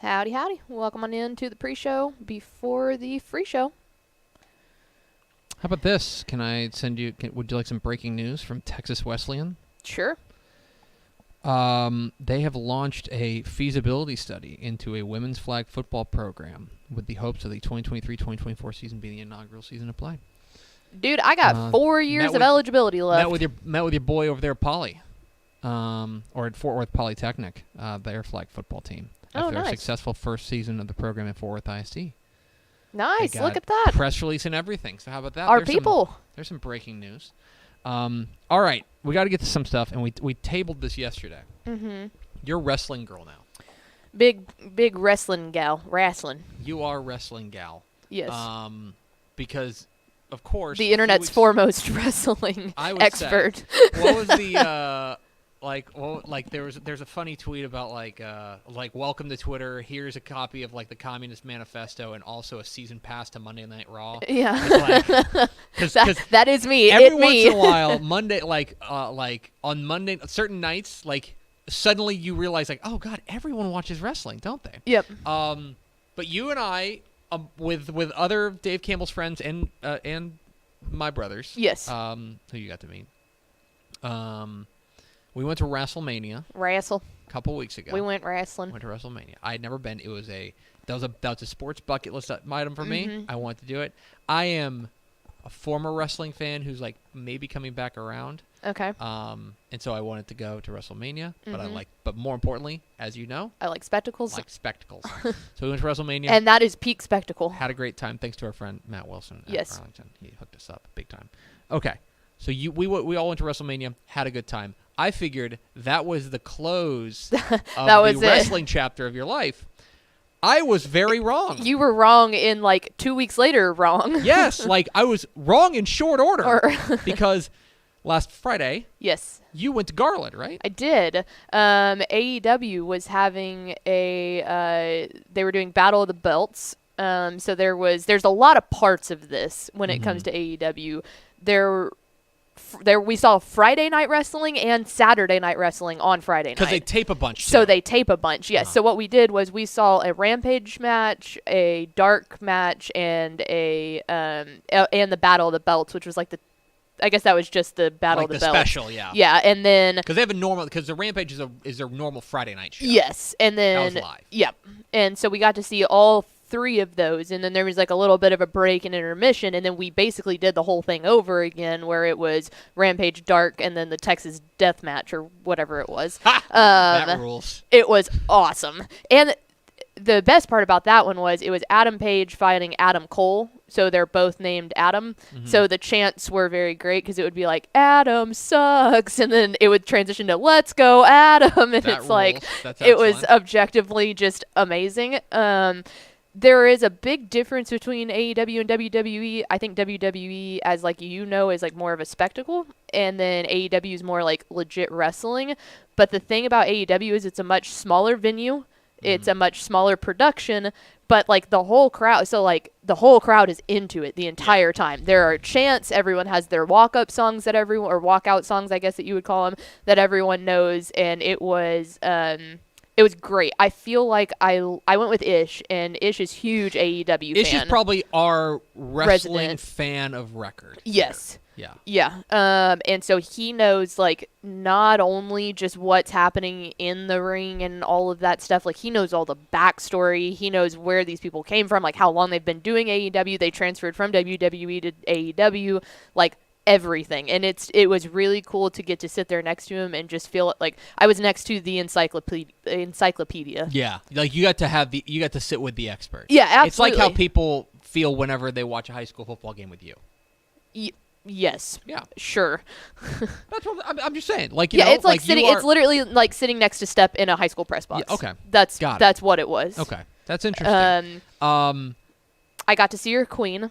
Howdy, howdy. Welcome on in to the pre-show before the free show. How about this? Can I send you, would you like some breaking news from Texas Wesleyan? Sure. They have launched a feasibility study into a women's flag football program with the hopes of the 2023-2024 season being the inaugural season of play. Dude, I got 4 years of eligibility left. Met with your boy over there, Poly, or at Fort Worth Polytechnic, their flag football team. After nice. a successful first season of the program at Fort Worth ISD. Nice, look at that. Press release and everything. So how about that? Our people. There's some breaking news. All right, we got to get to some stuff, and we tabled this yesterday. Mm-hmm. You're a wrestling girl now. Big wrestling gal. Wrestling. You are a wrestling gal. Yes. Because, of course, the internet's foremost wrestling expert. What was the there's a funny tweet about welcome to Twitter. Here's a copy of the Communist Manifesto and also a season pass to Monday Night Raw. Yeah, that is me. Every once in a while, Monday on Monday certain nights suddenly you realize oh god, everyone watches wrestling, don't they? Yep. But you and I with other Dave Campbell's friends and my brothers. Yes. Who you got to meet. We went to WrestleMania. A couple weeks ago. We went wrestling. Went to WrestleMania. I had never been. That was a sports bucket list item for me. I wanted to do it. I am a former wrestling fan who's maybe coming back around. Okay. And so I wanted to go to WrestleMania, but more importantly, as you know, I like spectacles. So we went to WrestleMania. And that is peak spectacle. Had a great time thanks to our friend Matt Wilson at Arlington. He hooked us up big time. Okay. So we all went to WrestleMania, had a good time. I figured that was the close of the wrestling chapter of your life. I was very wrong. You were wrong in like 2 weeks later. Wrong. Yes, like I was wrong in short order Or because last Friday yes. you went to Garland, right? I did. AEW was having they were doing Battle of the Belts. So there's a lot of parts of this when it comes to AEW. There we saw Friday night wrestling and Saturday night wrestling on Friday night. Because they tape a bunch. So too. they tape a bunch, yes. So what we did was we saw a Rampage match, a Dark match, and and the Battle of the Belts, which was like I guess that was just the Battle like of the the Belts. special, yeah. Yeah, and then Because they have a normal. Because the Rampage is their normal Friday night show. yes, and then that was live. Yep, and so we got to see all 3 of those, and then there was like a little bit of a break and intermission, and then we basically did the whole thing over again, where it was Rampage, Dark, and then the Texas Death Match or whatever it was. That rules. It was awesome, and the best part about that one was it was Adam Page fighting Adam Cole. So they're both named Adam. So the chants were very great because it would be like, Adam sucks. And then it would transition to, let's go, Adam. And That it's like, That's it was excellent. objectively just amazing. There is a big difference between AEW and WWE. I think WWE, as like is like more of a spectacle. And then AEW is more like legit wrestling. But the thing about AEW is it's a much smaller venue. It's a much smaller production, but like the whole crowd is into it the entire time. There are chants, everyone has their walk-up songs or walk-out songs, I guess that you would call them, that everyone knows, and it was great. I feel like I went with Ish, and Ish is huge AEW Ish fan. is probably our wrestling Resident. fan of record. Yes. Yeah. Yeah. And so he knows like not only just what's happening in the ring and all of that stuff, like he knows all the backstory. He knows where these people came from, like how long they've been doing AEW. They transferred from WWE to AEW, like everything. And it was really cool to get to sit there next to him and just feel it like I was next to the encyclopedia. Yeah. Like you got to sit with the experts. Yeah, absolutely. It's like how people feel whenever they watch a high school football game with you. Yes. Yeah. Sure. That's what I'm just saying. Like yeah, know, it's like sitting. It's literally like sitting next to Step in a high school press box. Yeah, okay. That's what it was. Okay. That's interesting. I got to see your queen,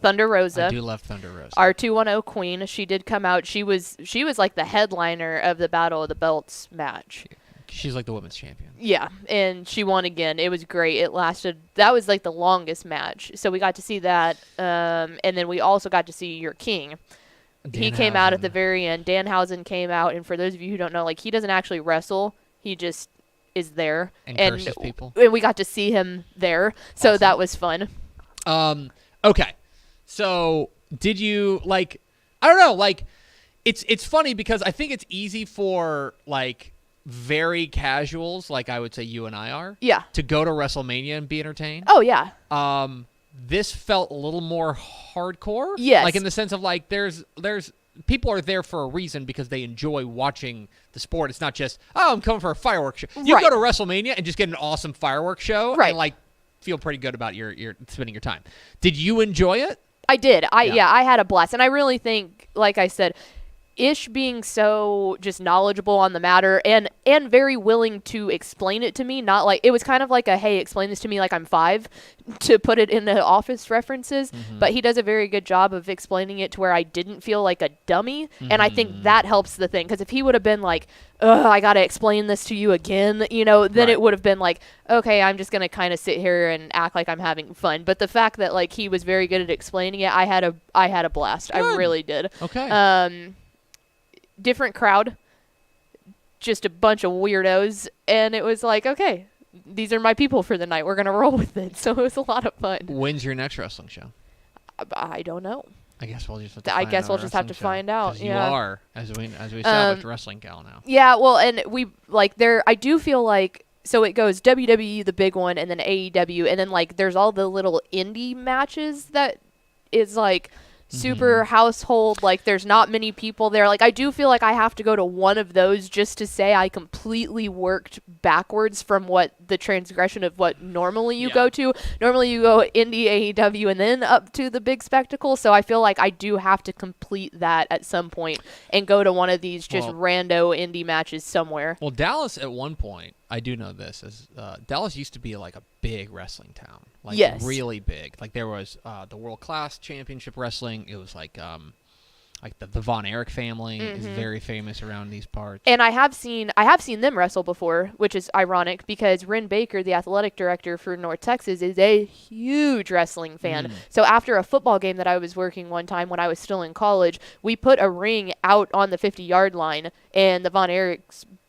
Thunder Rosa. I do love Thunder Rosa. Our 210 queen. She did come out. She was like the headliner of the Battle of the Belts match. She's like the women's champion. Yeah, and she won again. It was great. It lasted. That was like the longest match. So we got to see that, and then we also got to see your king. He came out at the very end. Danhausen came out, and for those of you who don't know, like he doesn't actually wrestle. He just is there and curses people. And we got to see him there, so that was fun. Okay, so did you like? I don't know. Like, it's funny because I think it's easy for like very casuals, like I would say you and I are. Yeah. To go to WrestleMania and be entertained. Oh yeah. This felt a little more hardcore. Yes. Like in the sense of like there's people are there for a reason because they enjoy watching the sport. It's not just, oh, I'm coming for a fireworks show. You Right. go to WrestleMania and just get an awesome fireworks show right. and like feel pretty good about your spending your time. Did you enjoy it? I did. I had a blast, and I really think, like I said, Ish being so just knowledgeable on the matter and very willing to explain it to me, not like it was kind of like a, hey, explain this to me like I'm 5, to put it in the Office references, but he does a very good job of explaining it to where I didn't feel like a dummy, and I think that helps the thing, because if he would have been like, ugh, I gotta explain this to you again, then Right. it would have been like, okay, I'm just gonna kind of sit here and act like I'm having fun. But the fact that like he was very good at explaining it, I had a blast. Good. I really did. Okay. Different crowd, just a bunch of weirdos, and it was like, okay, these are my people for the night. We're gonna roll with it. So it was a lot of fun. When's your next wrestling show? I don't know. I guess we'll just have to I find guess out we'll a just have to wrestling show, find out. 'cause Yeah. You are, as we established, wrestling gal now. Yeah, well, and we like there. I do feel like, so it goes WWE, the big one, and then AEW, and then like there's all the little indie matches that is like super household. Like there's not many people there. Like I do feel like I have to go to one of those just to say I completely worked backwards from what the transgression of what normally you go to. Normally you go indie, AEW, and then up to the big spectacle. So I feel like I do have to complete that at some point and go to one of these just rando indie matches somewhere. Well, Dallas at one point, I do know this. As Dallas used to be like a big wrestling town, like Yes. really big. Like there was the World Class Championship Wrestling. It was like the Von Erich family is very famous around these parts. And I have seen them wrestle before, which is ironic because Ren Baker, the athletic director for North Texas, is a huge wrestling fan. So after a football game that I was working one time when I was still in college, we put a ring out on the 50-yard line, and the Von Erich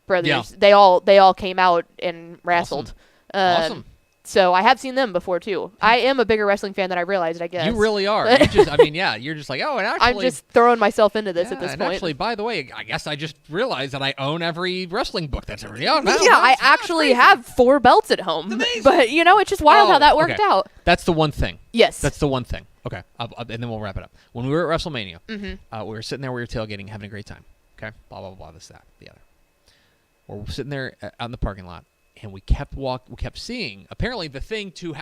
brothers, they all came out and wrestled. Awesome. So I have seen them before too. I am a bigger wrestling fan than I realized, I guess. You really are. You're just like, oh, and actually, I'm just throwing myself into this at this point. Actually, by the way, I guess I just realized that I own every wrestling book that's already out now. Yeah, I actually have 4 belts at home. Amazing. But it's just wild how that worked out. That's the one thing. Yes. That's the one thing. Okay, and then we'll wrap it up. When we were at WrestleMania, we were sitting there, we were tailgating, having a great time. Okay, blah blah blah, this, that, the other. We're sitting there out in the parking lot. And we kept seeing. Apparently, the thing to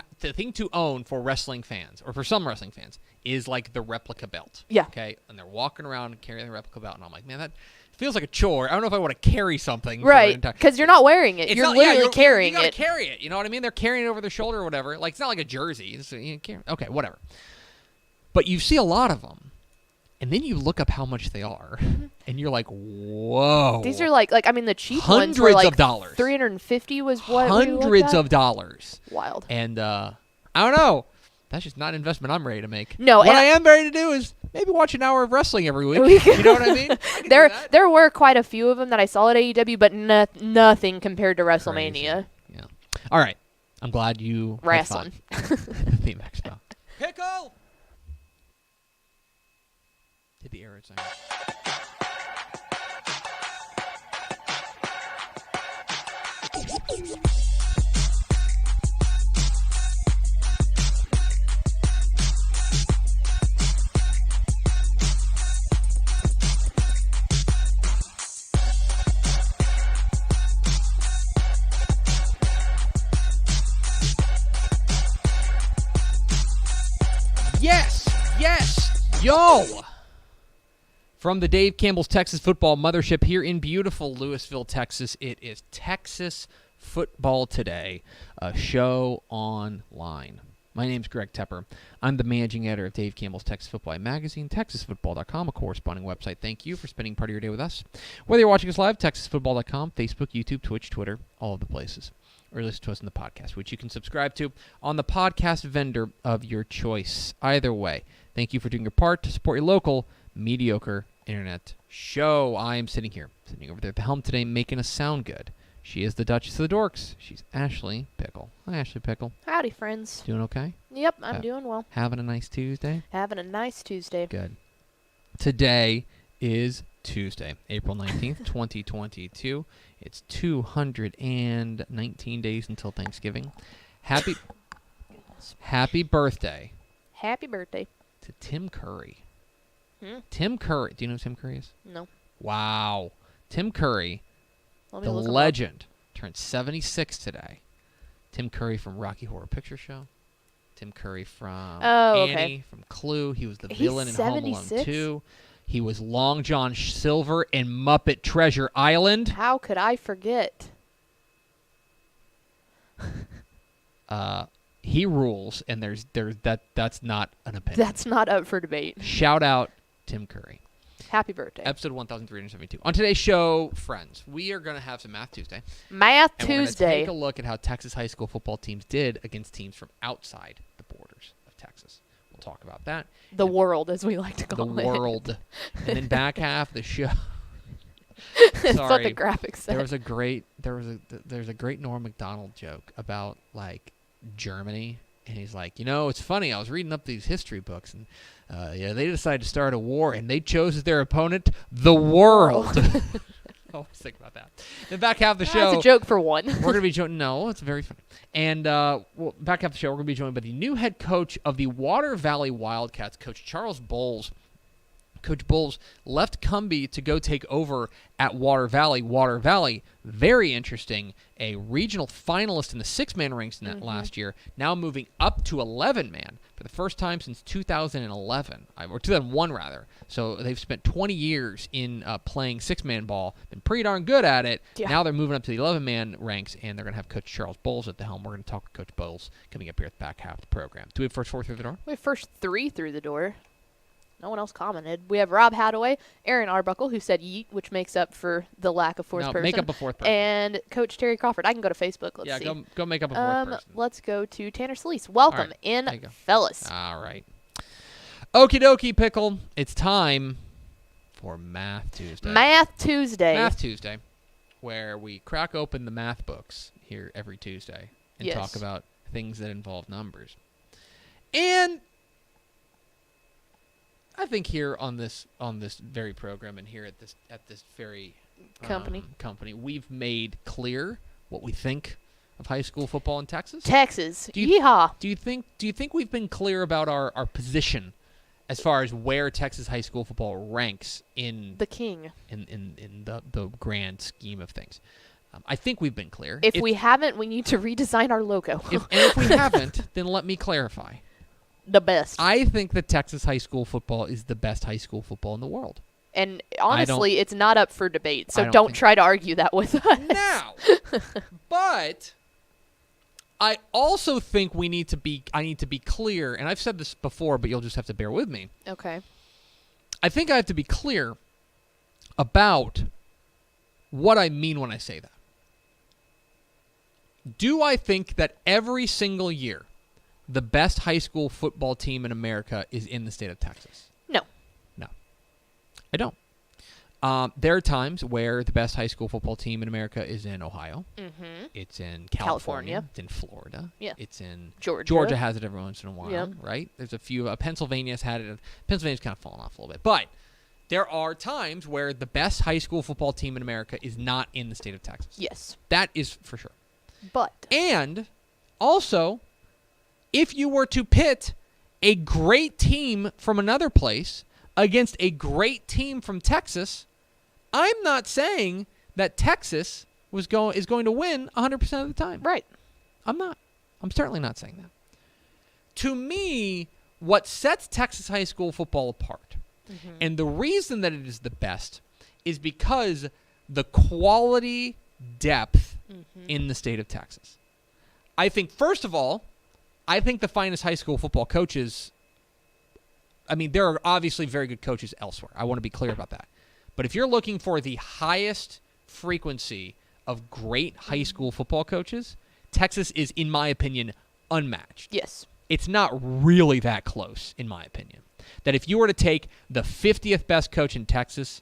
own for wrestling fans, or for some wrestling fans, is like the replica belt. Yeah. Okay. And they're walking around carrying the replica belt, and I'm like, man, that feels like a chore. I don't know if I want to carry something. Right. Because you're not wearing it. You're literally carrying it. You gotta carry it. You know what I mean? They're carrying it over their shoulder or whatever. Like it's not like a jersey. Okay, whatever. But you see a lot of them. And then you look up how much they are, and you're like, "Whoa!" These are like the cheap ones hundreds were like of dollars. $350 was what? Hundreds of dollars. Wild. And I don't know. That's just not an investment I'm ready to make. No, what I am ready to do is maybe watch an hour of wrestling every week. You know what I mean? There were quite a few of them that I saw at AEW, but nothing compared to WrestleMania. Crazy. Yeah. All right. I'm glad you wrestling. Theme Expo. Pickle. Did the air sign. Yes, yo! From the Dave Campbell's Texas Football Mothership here in beautiful Lewisville, Texas, it is Texas Football Today, a show online. My name's Greg Tepper. I'm the managing editor of Dave Campbell's Texas Football magazine, TexasFootball.com, a corresponding website. Thank you for spending part of your day with us. Whether you're watching us live, TexasFootball.com, Facebook, YouTube, Twitch, Twitter, all of the places. Or listen to us in the podcast, which you can subscribe to on the podcast vendor of your choice. Either way, thank you for doing your part to support your local, mediocre internet show. I am sitting over there at the helm today, making us sound good. She is the Duchess of the Dorks. She's Ashley Pickle. Hi, Ashley Pickle. Howdy, friends. Doing okay? Yep, I'm doing well. Having a nice Tuesday? Having a nice Tuesday. Good. Today is Tuesday, April 19th, 2022. It's 219 days until Thanksgiving. Happy birthday. Happy birthday. To Tim Curry. Tim Curry. Do you know who Tim Curry is? No. Wow. Tim Curry, the legend, turned 76 today. Tim Curry from Rocky Horror Picture Show. Tim Curry from Annie, from Clue. He was the villain in Home Alone 2. He was Long John Silver in Muppet Treasure Island. How could I forget? He rules, and that's not an opinion. That's not up for debate. Shout out Tim Curry. Happy birthday. Episode 1372. On today's show, friends, we are going to have some Math Tuesday. Math and Tuesday. We're going to take a look at how Texas high school football teams did against teams from outside the borders of Texas. We'll talk about that. The world, as we like to call it. The world. And then back half of the show. That's what the graphics said. There's a great Norm Macdonald joke about like Germany, and he's like, it's funny. I was reading up these history books, and they decided to start a war, and they chose as their opponent the world. I always think about that. Then back half of the show. That's a joke for one. We're going to be joined. No, it's very funny. And back half of the show, we're going to be joined by the new head coach of the Water Valley Wildcats, Coach Charles Boles. Coach Boles left Cumbie to go take over at Water Valley. Water Valley, very interesting. A regional finalist in the 6-man ranks last year, now moving up to 11-man. for the first time since 2011, or 2001 rather. So they've spent 20 years in playing 6-man ball, been pretty darn good at it. Yeah. Now they're moving up to the 11-man ranks, and they're going to have Coach Charles Boles at the helm. We're going to talk with Coach Boles coming up here at the back half of the program. Do we have first 4 through the door? We have first 3 through the door. No one else commented. We have Rob Hadaway, Aaron Arbuckle, who said yeet, which makes up for the lack of fourth person. Make up a fourth person. And Coach Terry Crawford. I can go to Facebook. Let's see. Yeah, go make up a fourth person. Let's go to Tanner Solis. Welcome Right, in, fellas. All right. Okie dokie, Pickle. It's time for Math Tuesday. Math Tuesday. Math Tuesday, where we crack open the math books here every Tuesday and Yes. talk about things that involve numbers. And I think here on this very program and here at this very company, we've made clear what we think of high school football in Texas. Yeehaw. Do you think we've been clear about our position as far as where Texas high school football ranks in The king. in the grand scheme of things? I think we've been clear. If we haven't, we need to redesign our logo. If we haven't, then let me clarify. The best. I think that Texas high school football is the best high school football in the world. And honestly, it's not up for debate, so I don't don't think- try to argue that with us. Now, but I also think I need to be clear, and I've said this before, but you'll just have to bear with me. Okay. I think I have to be clear about what I mean when I say that. Do I think that every single year the best high school football team in America is in the state of Texas? No. No. I don't. There are times where the best high school football team in America is in Ohio. Mm-hmm. It's in California. It's in Florida. Yeah. It's in Georgia. Georgia has it every once in a while, Yep. right? There's a few. Pennsylvania's had it. Pennsylvania's kind of fallen off a little bit. But there are times where the best high school football team in America is not in the state of Texas. Yes. That is for sure. But And also, if you were to pit a great team from another place against a great team from Texas, I'm not saying that Texas is going to win 100% of the time. right. I'm not. I'm certainly not saying that. To me, what sets Texas high school football apart, and the reason that it is the best, is because the quality depth in the state of Texas. I think, first of all, the finest high school football coaches, I mean, there are obviously very good coaches elsewhere. I want to be clear about that. But if you're looking for the highest frequency of great high school football coaches, Texas is, in my opinion, unmatched. Yes. It's not really that close, in my opinion. That if you were to take the 50th best coach in Texas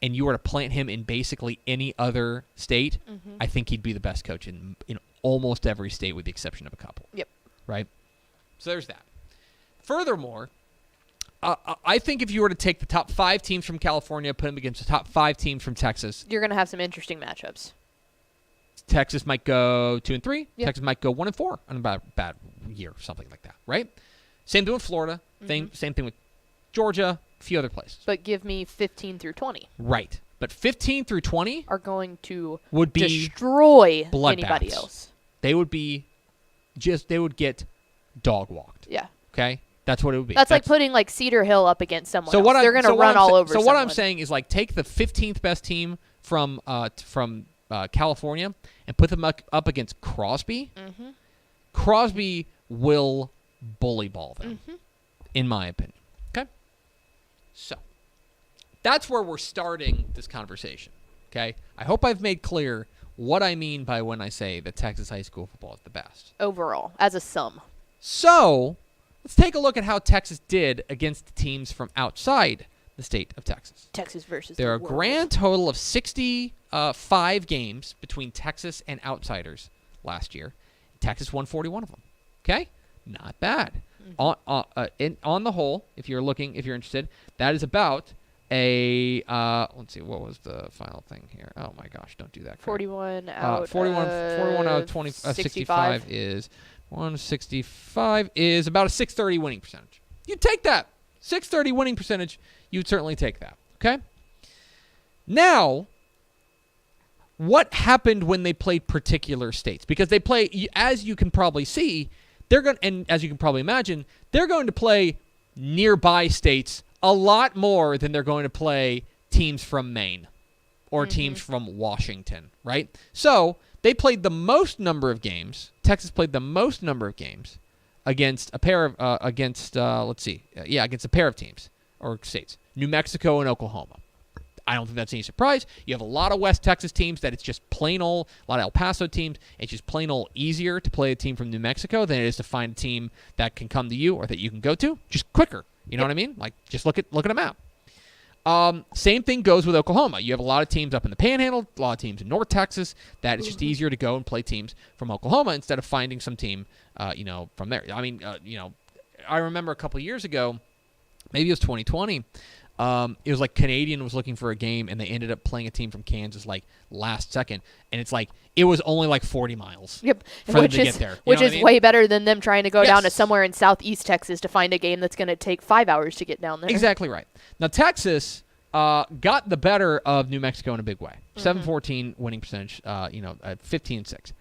and you were to plant him in basically any other state, I think he'd be the best coach in almost every state with the exception of a couple. Yep. Right? So there's that. Furthermore, I think if you were to take the top 5 teams from California, put them against the top 5 teams from Texas, You're going to have some interesting matchups. Texas might go 2-3. Yep. Texas might go 1-4 on a bad year, something like that, right? Same thing with Florida. Same thing with Georgia, a few other places. But give me 15 through 20. Right. But 15 through 20 Are going to would be destroy bloodbaths. anybody else. They would get dog walked. Yeah. Okay? That's what it would be. That's like putting like Cedar Hill up against someone else. They're going to so what run I'm all sa- over So someone. what I'm saying is, like, take the 15th best team from California and put them up against Crosby. Crosby will bully ball them, in my opinion. Okay? So that's where we're starting this conversation. Okay? I hope I've made clear what I mean by when I say that Texas high school football is the best. Overall, as a sum. So let's take a look at how Texas did against the teams from outside the state of Texas. Texas versus There are a the world. grand total of 65 games between Texas and outsiders last year. Texas won 41 of them. Okay? Not bad. On the whole, if you're interested, that is about a let's see, what was the final thing here? Oh my gosh, don't do that crap. 41 out 41 out of 20 65 is 165 is about a 630 winning percentage. You'd take that. 630 winning percentage, you'd certainly take that. Okay? Now, what happened when they played particular states? Because they play, as you can probably see, they're going, and as you can probably imagine, they're going to play nearby states a lot more than they're going to play teams from Maine or teams from Washington, right? So they played the most number of games. Texas played the most number of games against a pair of against a pair of teams or states, New Mexico and Oklahoma. I don't think that's any surprise. You have a lot of West Texas teams that it's just plain old, a lot of El Paso teams. It's just plain old easier to play a team from New Mexico than it is to find a team that can come to you or that you can go to. Just quicker. You know what I mean? Like, just look at a map. Same thing goes with Oklahoma. You have a lot of teams up in the Panhandle, a lot of teams in North Texas, that it's just easier to go and play teams from Oklahoma instead of finding some team, from there. I mean, I remember a couple of years ago, maybe it was 2020, it was like Canadian was looking for a game, and they ended up playing a team from Kansas like last second, and it's like it was only like 40 miles. Yep, for them to get there. Which is way better than them trying to go down to somewhere in Southeast Texas to find a game that's going to take 5 hours to get down there. Exactly right. Now Texas got the better of New Mexico in a big way. 7-14 winning percentage. At 15-6.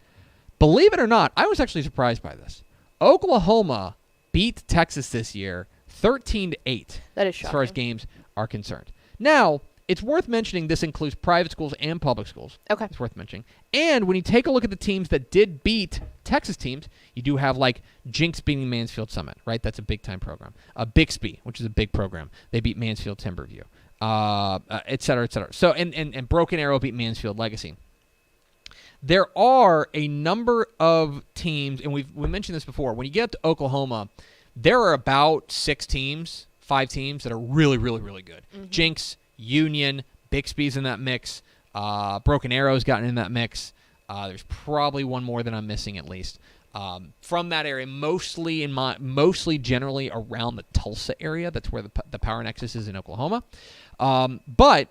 Believe it or not, I was actually surprised by this. Oklahoma beat Texas this year 13-8. That is shocking. As far as games are concerned. Now, it's worth mentioning this includes private schools and public schools. Okay. It's worth mentioning. And when you take a look at the teams that did beat Texas teams, you do have like Jinx beating Mansfield Summit, right? That's a big-time program. Bixby, which is a big program. They beat Mansfield Timberview, et cetera, et cetera. So, and Broken Arrow beat Mansfield Legacy. There are a number of teams, and we mentioned this before. When you get up to Oklahoma, there are about 5 teams that are really, really, really good. Jinx, Union, Bixby's in that mix. Broken Arrow's gotten in that mix. There's probably one more that I'm missing at least. From that area, mostly generally around the Tulsa area. That's where the Power Nexus is in Oklahoma. But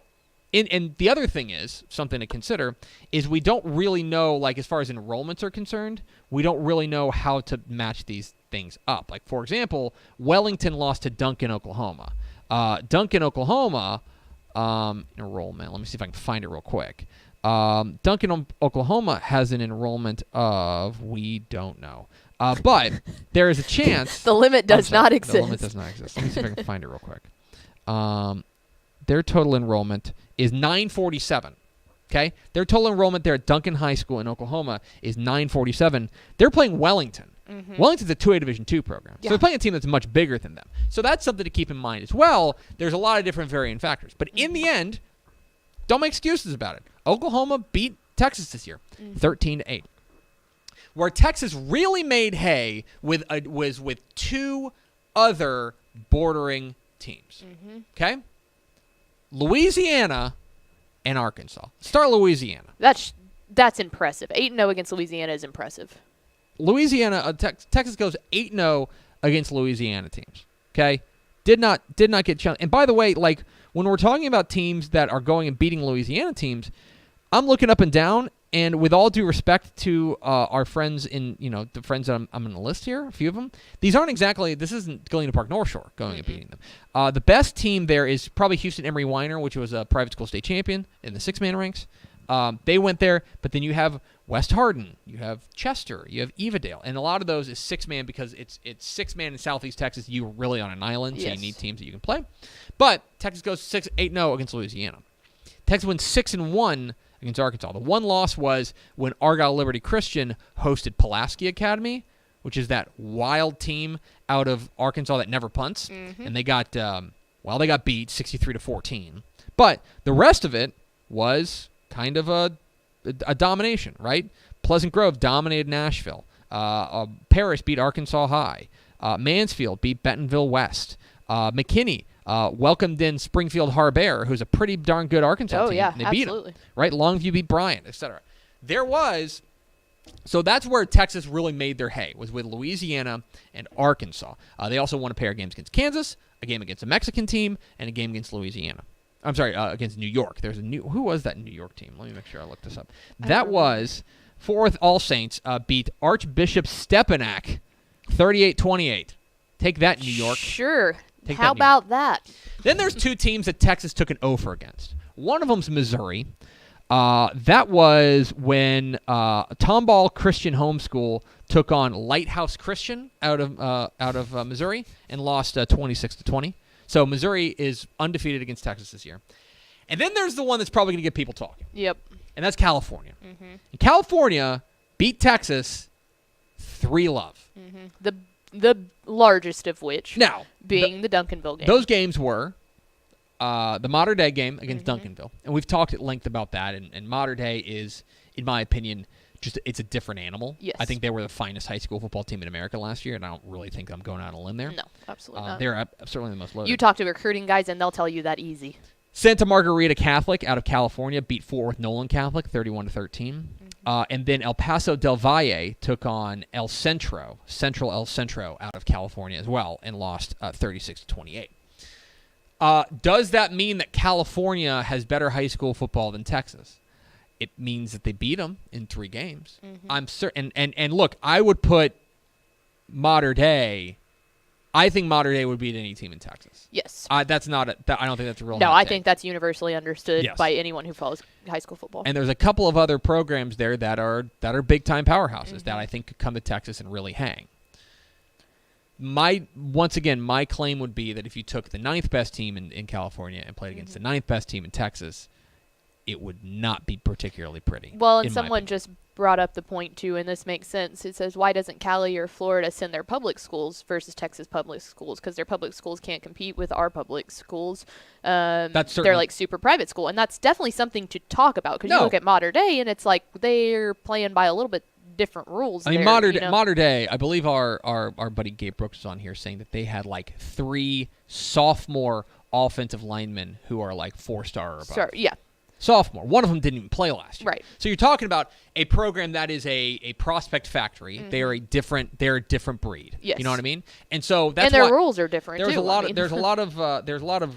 the other thing is, something to consider, is we don't really know, like as far as enrollments are concerned, we don't really know how to match these things up. Like, for example, Wellington lost to Duncan, Oklahoma. Duncan, Oklahoma, enrollment. Let me see if I can find it real quick. Duncan, Oklahoma has an enrollment of, we don't know. But there is a chance. The limit does not exist. The limit does not exist. Let me see if I can find it real quick. Their total enrollment is 947. Okay? Their total enrollment there at Duncan High School in Oklahoma is 947. They're playing Wellington. Wellington's a 2A Division II program. So they're playing a team that's much bigger than them. So that's something to keep in mind as well. There's a lot of different varying factors. But in the end, don't make excuses about it. Oklahoma beat Texas this year, 13-8. Where Texas really made hay was with 2 other bordering teams. Okay? Louisiana and Arkansas. Start Louisiana. That's impressive. 8-0 against Louisiana is impressive. Louisiana, Texas goes 8-0 against Louisiana teams. Okay, did not get challenged. And by the way, like when we're talking about teams that are going and beating Louisiana teams, I'm looking up and down, and with all due respect to our friends the friends that I'm on the list here, a few of them, these aren't exactly. This isn't Galena Park North Shore going and beating them. The best team there is probably Houston Emery Weiner, which was a private school state champion in the 6-man ranks. They went there, but then you have West Hardin, you have Chester, you have Evadale, and a lot of those is 6-man because it's 6-man in Southeast Texas. You're really on an island, so you need teams that you can play. But Texas goes 8-0 against Louisiana. Texas wins 6-1 against Arkansas. The one loss was when Argyle Liberty Christian hosted Pulaski Academy, which is that wild team out of Arkansas that never punts, and they got beat 63-14. But the rest of it was kind of a domination, right? Pleasant Grove dominated Nashville. Paris beat Arkansas High. Mansfield beat Bentonville West. McKinney welcomed in Springfield Harbert, who's a pretty darn good Arkansas team. And they beat them, right? Longview beat Bryant, etc. So that's where Texas really made their hay, was with Louisiana and Arkansas. They also won a pair of games against Kansas, a game against a Mexican team, and a game against Louisiana. I'm sorry, against New York. Who was that New York team? Let me make sure I look this up. That was Fort Worth All Saints beat Archbishop Stepanak 38-28. Take that, New York. Sure. How about that? Then there's 2 teams that Texas took an O for against. One of them's Missouri. That was when Tomball Christian Homeschool took on Lighthouse Christian out of Missouri and lost 26-20. So Missouri is undefeated against Texas this year. And then there's the one that's probably going to get people talking. Yep. And that's California. Mm-hmm. And California beat Texas 3-0. Mm-hmm. The largest of which Now, being the Duncanville game. Those games were the Mater Dei game against Duncanville. And we've talked at length about that. And Mater Dei is, in my opinion, it's a different animal. Yes. I think they were the finest high school football team in America last year, and I don't really think I'm going out on a limb there. No, absolutely not. They're certainly the most loaded. You talk to recruiting guys, and they'll tell you that easy. Santa Margarita Catholic out of California beat Fort Worth Nolan Catholic 31-13. And then El Paso del Valle took on Central El Centro out of California as well, and lost 36-28. Does that mean that California has better high school football than Texas? It means that they beat them in 3 games. I'm certain. And look, I would put Mater Dei. I think Mater Dei would beat any team in Texas. Yes. That's not. I don't think that's a real. No, I think that's universally understood Yes. by anyone who follows high school football. And there's a couple of other programs there that are big time powerhouses that I think could come to Texas and really hang. Once again, my claim would be that if you took the 9th best team in California and played against the 9th best team in Texas, it would not be particularly pretty. Well, and someone just brought up the point, too, and this makes sense. It says, why doesn't Cali or Florida send their public schools versus Texas public schools? Because their public schools can't compete with our public schools. They're like super private school, and that's definitely something to talk about. Because you look at Mater Dei, and it's like they're playing by a little bit different rules. I mean, Mater Dei, I believe our buddy Gabe Brooks was on here saying that they had like 3 sophomore offensive linemen who are like 4-star or above. Sure, yeah. Sophomore. One of them didn't even play last year. Right. So you're talking about a program that is a prospect factory. They're a different breed. Yes. You know what I mean? And so that's and their rules are different there's too. There's a lot of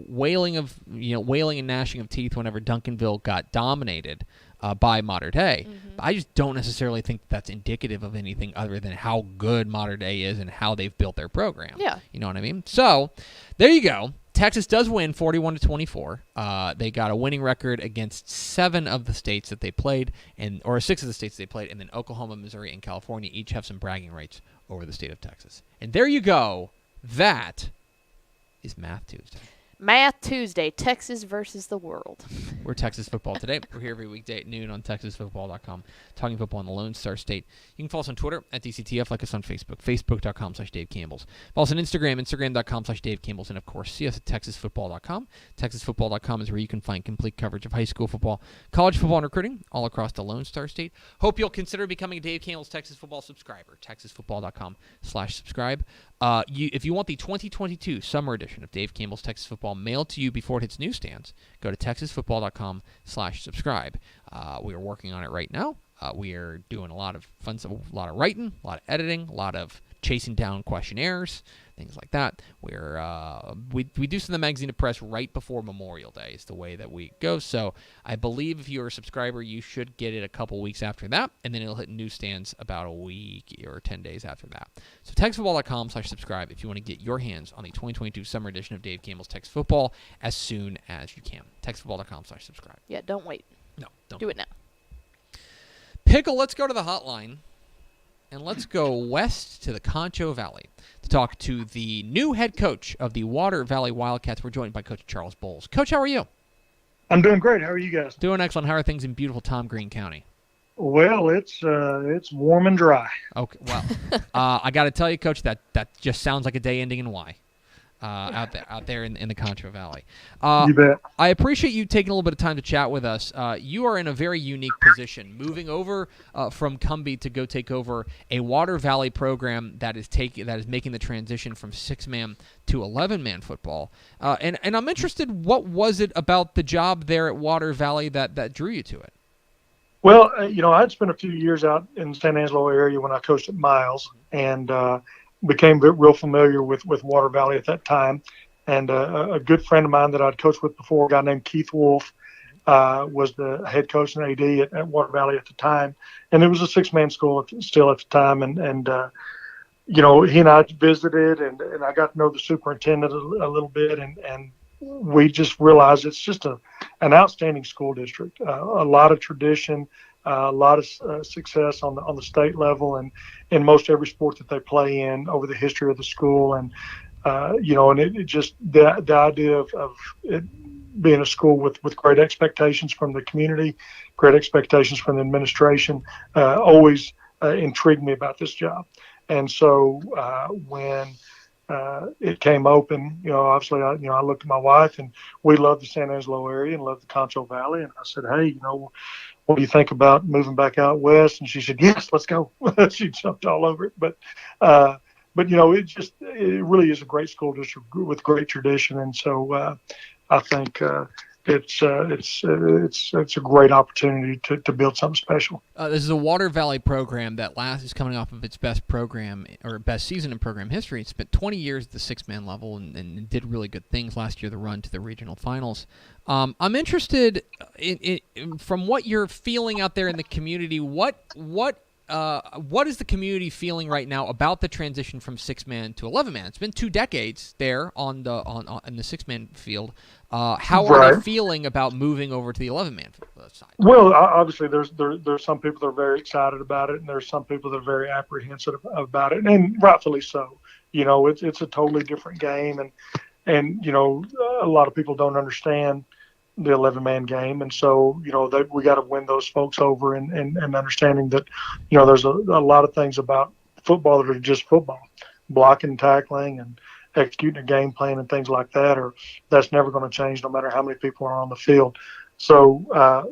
wailing and gnashing of teeth whenever Duncanville got dominated by Mater Dei. But I just don't necessarily think that's indicative of anything other than how good Mater Dei is and how they've built their program. Yeah. You know what I mean? So there you go. Texas does win 41-24. They got a winning record against 7 of the states that they played, or 6 of the states they played, and then Oklahoma, Missouri, and California each have some bragging rights over the state of Texas. And there you go. That is Math Tuesday. Math Tuesday, Texas versus the world. We're Texas Football Today. We're here every weekday at noon on TexasFootball.com, talking football in the Lone Star State. You can follow us on Twitter at DCTF, like us on Facebook, Facebook.com/Dave Campbell's. Follow us on Instagram, Instagram.com/Dave Campbell's, and of course, see us at TexasFootball.com. TexasFootball.com is where you can find complete coverage of high school football, college football, and recruiting all across the Lone Star State. Hope you'll consider becoming a Dave Campbell's Texas Football subscriber. TexasFootball.com/subscribe. If you want the 2022 summer edition of Dave Campbell's Texas Football mailed to you before it hits newsstands, go to TexasFootball.com/subscribe. We are working on it right now. We are doing a lot of fun stuff, a lot of writing, a lot of editing, a lot of chasing down questionnaires, things like that. We do send the magazine to press right before Memorial Day is the way that we go. So I believe if you're a subscriber, you should get it a couple weeks after that, and then it'll hit newsstands about a week or 10 days after that. So TexasFootball.com/subscribe if you want to get your hands on the 2022 summer edition of Dave Campbell's Texas Football as soon as you can. TexasFootball.com/subscribe. Yeah, don't wait. No, don't. Do it now. Pickle, let's go to the hotline, and let's go west to the Concho Valley to talk to the new head coach of the Water Valley Wildcats. We're joined by Coach Charles Boles. Coach, how are you? I'm doing great. How are you guys? Doing excellent. How are things in beautiful Tom Green County? Well, it's warm and dry. Okay. Well, I got to tell you, Coach, that just sounds like a day ending in Y. Out there in the Concho Valley. You bet. I appreciate you taking a little bit of time to chat with us. You are in a very unique position, moving over from Cumbie to go take over a Water Valley program that is making the transition from 6-man to 11-man football. And I'm interested, what was it about the job there at Water Valley that drew you to it? Well, I'd spent a few years out in the San Angelo area when I coached at Miles, and became real familiar with Water Valley at that time. And a good friend of mine that I'd coached with before, a guy named Keith Wolf, was the head coach and AD at Water Valley at the time. And it was a 6-man school still at the time. And he and I visited, and I got to know the superintendent a little bit. And we just realized it's just an outstanding school district, a lot of tradition, a lot of success on the state level and in most every sport that they play in over the history of the school. And and it just the idea of it being a school with great expectations from the community, great expectations from the administration, always intrigued me about this job. And so when it came open, obviously, I looked at my wife, and we love the San Angelo area and love the Concho Valley. And I said, hey, what do you think about moving back out west? And she said, yes, let's go. She jumped all over it. But it really is a great school district with great tradition. And so I think it's a great opportunity to build something special. This is a Water Valley program that is coming off of its best season in program history. It spent 20 years at the six-man level and did really good things last year. The run to the regional finals. I'm interested in from what you're feeling out there in the community. What is the community feeling right now about the transition from 6-man to 11-man? It's been 2 decades there in the 6-man field. How are they feeling about moving over to the 11-man side? Well, obviously, there's some people that are very excited about it, and there's some people that are very apprehensive about it, and rightfully so. It's a totally different game, and a lot of people don't understand the 11-man game, and so we got to win those folks over and understanding that there's a lot of things about football that are just football, blocking, tackling, and executing a game plan and things like that, or that's never going to change no matter how many people are on the field. So,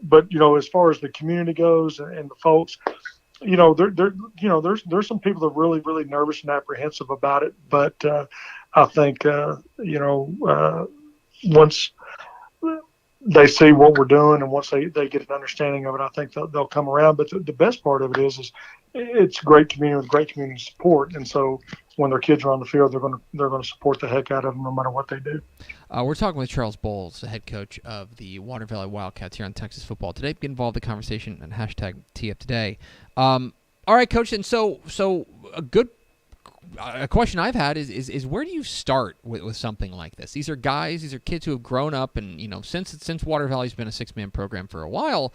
but as far as the community goes and the folks, there's some people that are really, really nervous and apprehensive about it, but I think once they see what we're doing, and once they get an understanding of it, I think they'll come around. But the best part of it is it's a great community with great community support, and so when their kids are on the field, they're going to support the heck out of them no matter what they do. We're talking with Charles Boles, the head coach of the Water Valley Wildcats here on Texas Football Today. Get involved in the conversation and hashtag TFToday. All right, Coach, and so a question I've had is where do you start with something like this? These are kids who have grown up, and since Water Valley's been a 6-man program for a while,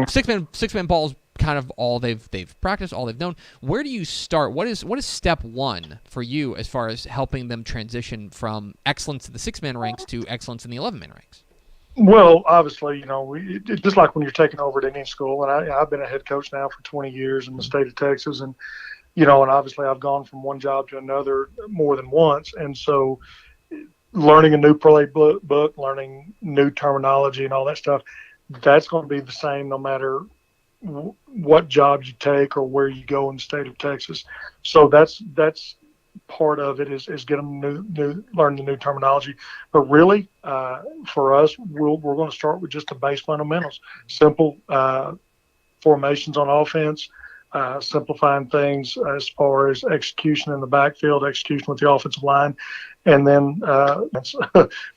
six-man ball is kind of all they've practiced, all they've known. Where do you start? What is step one for you as far as helping them transition from excellence in the 6-man ranks to excellence in the 11-man ranks? Well, obviously, just like when you're taking over at any school, and I've been a head coach now for 20 years in the state of Texas, and and obviously I've gone from one job to another more than once. And so learning a new playbook, learning new terminology and all that stuff, that's going to be the same no matter what job you take or where you go in the state of Texas. So that's part of it is get them learn the new terminology. But really, for us, we're going to start with just the base fundamentals, simple formations on offense, simplifying things as far as execution in the backfield, execution with the offensive line, and then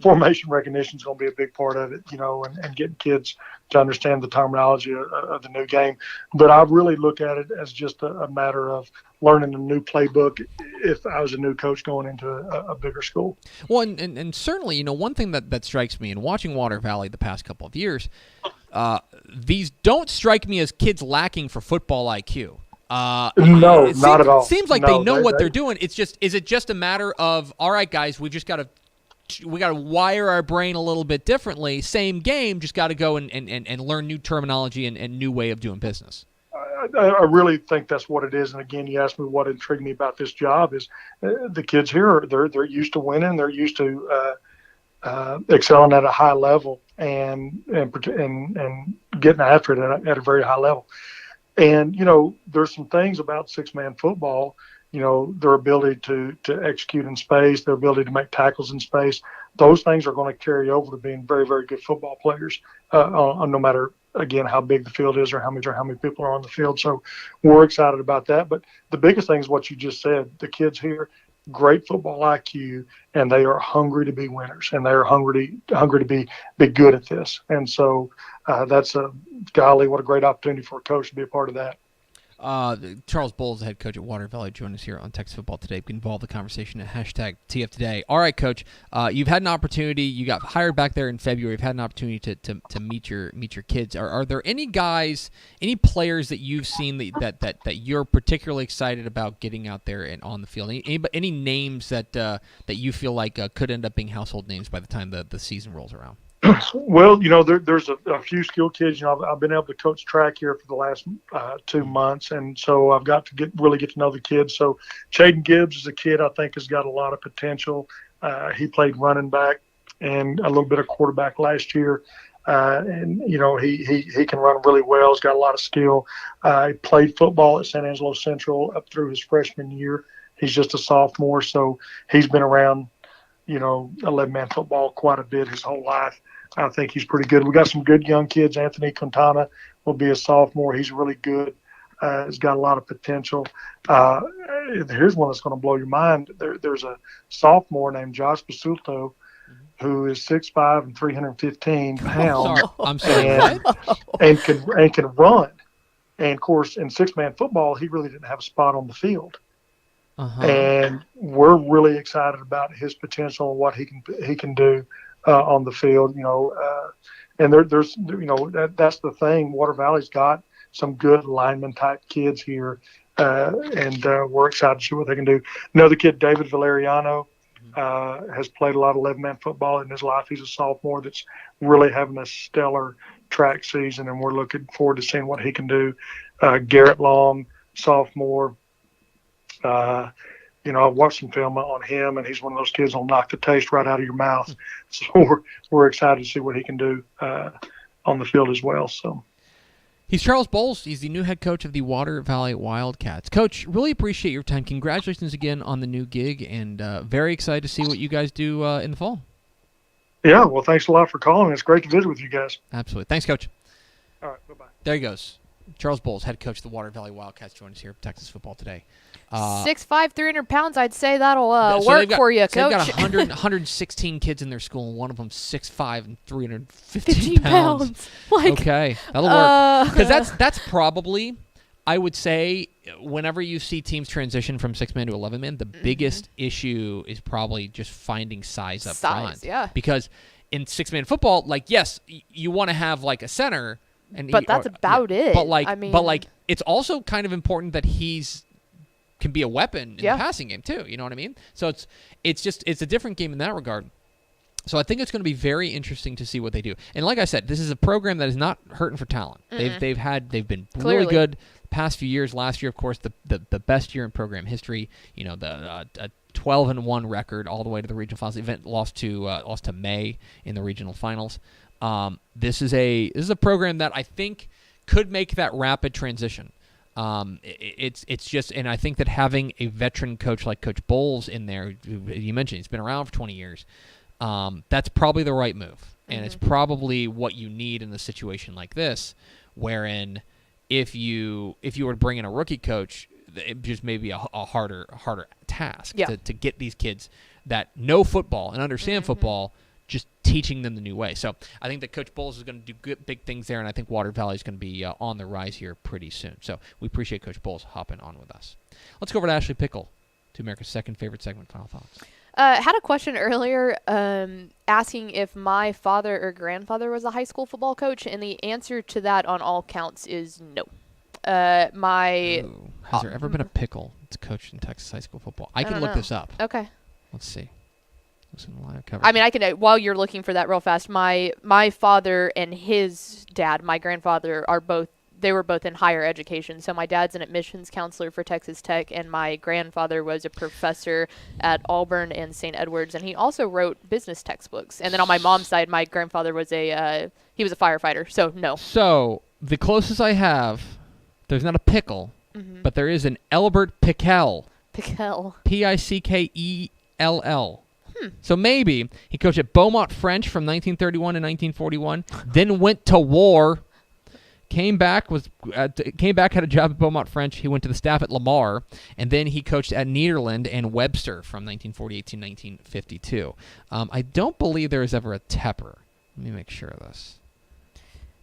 formation recognition is going to be a big part of it, and getting kids to understand the terminology of the new game. But I really look at it as just a matter of learning a new playbook if I was a new coach going into a bigger school. Well, and certainly, one thing that strikes me in watching Water Valley the past couple of years, these don't strike me as kids lacking for football IQ. No, not at all. It seems like they know what they're doing. Is it just a matter of, all right, guys, we got to wire our brain a little bit differently. Same game, just got to go and learn new terminology and new way of doing business. I really think that's what it is. And again, you asked me what intrigued me about this job is the kids here, they're used to winning. They're used to excelling at a high level and getting after it at a very high level. And, there's some things about 6-man football, their ability to execute in space, their ability to make tackles in space. Those things are going to carry over to being very, very good football players, no matter, again, how big the field is or how many people are on the field. So we're excited about that. But the biggest thing is what you just said. The kids here, great football IQ, and they are hungry to be winners, and they are hungry to be good at this. And so that's golly, what a great opportunity for a coach to be a part of that. Charles Boles, the head coach at Water Valley, joined us here on Texas Football Today. Get involved in the conversation at hashtag TF Today. All right, Coach. You've had an opportunity. You got hired back there in February. You've had an opportunity to meet your kids. Are there any guys, any players that you've seen that you're particularly excited about getting out there and on the field? Any names that you feel like could end up being household names by the time the season rolls around? Well, there's a few skilled kids. I've been able to coach track here for the last 2 months, and so I've got to really get to know the kids. So Chaden Gibbs is a kid I think has got a lot of potential. He played running back and a little bit of quarterback last year, and he can run really well. He's got a lot of skill. He played football at San Angelo Central up through his freshman year. He's just a sophomore, so he's been around 11-man football quite a bit his whole life. I think he's pretty good. We got some good young kids. Anthony Quintana will be a sophomore. He's really good. He's got a lot of potential. Here's one that's going to blow your mind. There's a sophomore named Josh Basulto who is 6'5" and 315 pounds. I'm sorry. And can run. And, of course, in six-man football, he really didn't have a spot on the field. And we're really excited about his potential and what he can do on the field. And there's that's the thing. Water Valley's got some good lineman type kids here, and we're excited to see what they can do. Another kid, David Valeriano, has played a lot of 11-man football in his life. He's a sophomore that's really having a stellar track season, and we're looking forward to seeing what he can do. Garrett Long, sophomore. I've watched some film on him, and he's one of those kids that'll knock the taste right out of your mouth. So we're excited to see what he can do on the field as well. So he's Charles Boles. He's the new head coach of the Water Valley Wildcats. Coach, really appreciate your time. Congratulations again on the new gig, and very excited to see what you guys do in the fall. Yeah, well, thanks a lot for calling. It's great to visit with you guys. Absolutely. Thanks, Coach. All right, bye-bye. There he goes. Charles Boles, head coach of the Water Valley Wildcats, joined us here at Texas Football Today. 6'5", 300 pounds. I'd say that'll work for you, Coach. They've got 116 kids in their school, and one of them 6'5" and 315 pounds. Okay, that'll work. Because that's probably, I would say, whenever you see teams transition from 6-man to 11-man, the biggest issue is probably just finding size up front. Yeah. Because in 6-man football, yes, you want to have a center. But that's about it. But it's also kind of important that can be a weapon in the passing game too. You know what I mean? So it's a different game in that regard. So I think it's going to be very interesting to see what they do. And like I said, this is a program that is not hurting for talent. They've been really good the past few years. Last year, of course, the best year in program history. The 12-1 record all the way to the regional finals. The event lost to May in the regional finals. This is a program that I think could make that rapid transition. It's just, and I think that having a veteran coach like Coach Boles in there, who you mentioned, he's been around for 20 years. That's probably the right move, and it's probably what you need in a situation like this, wherein if you were to bring in a rookie coach, it just may be a harder task to get these kids that know football and understand football, just teaching them the new way. So I think that Coach Boles is going to do big things there, and I think Water Valley is going to be on the rise here pretty soon. So we appreciate Coach Boles hopping on with us. Let's go over to Ashley Pickle, to America's second favorite segment. Final thoughts. Had a question earlier asking if my father or grandfather was a high school football coach, and the answer to that on all counts is no. Has there ever been a pickle that's coached in Texas high school football? I can look this up. Okay. Let's see. I mean, I can, while you're looking for that real fast, my father and his dad, my grandfather, they were both in higher education. So my dad's an admissions counselor for Texas Tech, and my grandfather was a professor at Auburn and St. Edward's, and he also wrote business textbooks. And then on my mom's side, my grandfather was he was a firefighter, so no. So the closest I have, there's not a pickle, but there is an Elbert Pickell. Pickell. Pickell. So maybe he coached at Beaumont French from 1931 to 1941, then went to war, came back, had a job at Beaumont French. He went to the staff at Lamar, and then he coached at Nederland and Webster from 1948 to 1952. I don't believe there was ever a Tepper. Let me make sure of this.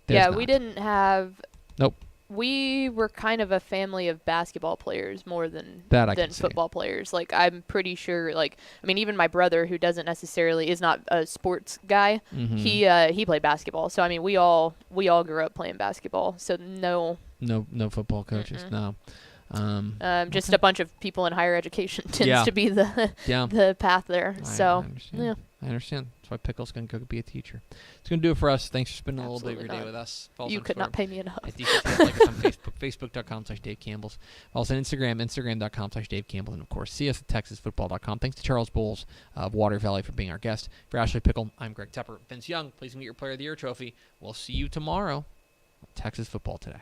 We didn't have... Nope. we were kind of a family of basketball players more than That I can see. football players. Like I'm pretty sure. Like I mean, even my brother, who doesn't necessarily is not a sports guy, he played basketball. So I mean, we all grew up playing basketball. So no. No football coaches. No. Just Okay. a bunch of people in higher education tends Yeah. to be the Yeah. the path there. I understand. yeah. I understand. That's why Pickle's going to go be a teacher. It's going to do it for us. Thanks for spending a little bit of your Absolutely day not. with us. Follow us You on could not Twitter pay me enough. at DCTF. Like us on Facebook, facebook.com/Dave Campbell's. Also on Instagram, instagram.com/Dave Campbell. And, of course, see us at texasfootball.com. Thanks to Charles Boles of Water Valley for being our guest. For Ashley Pickle, I'm Greg Tepper. Vince Young, please get your Player of the Year trophy. We'll see you tomorrow on Texas Football Today.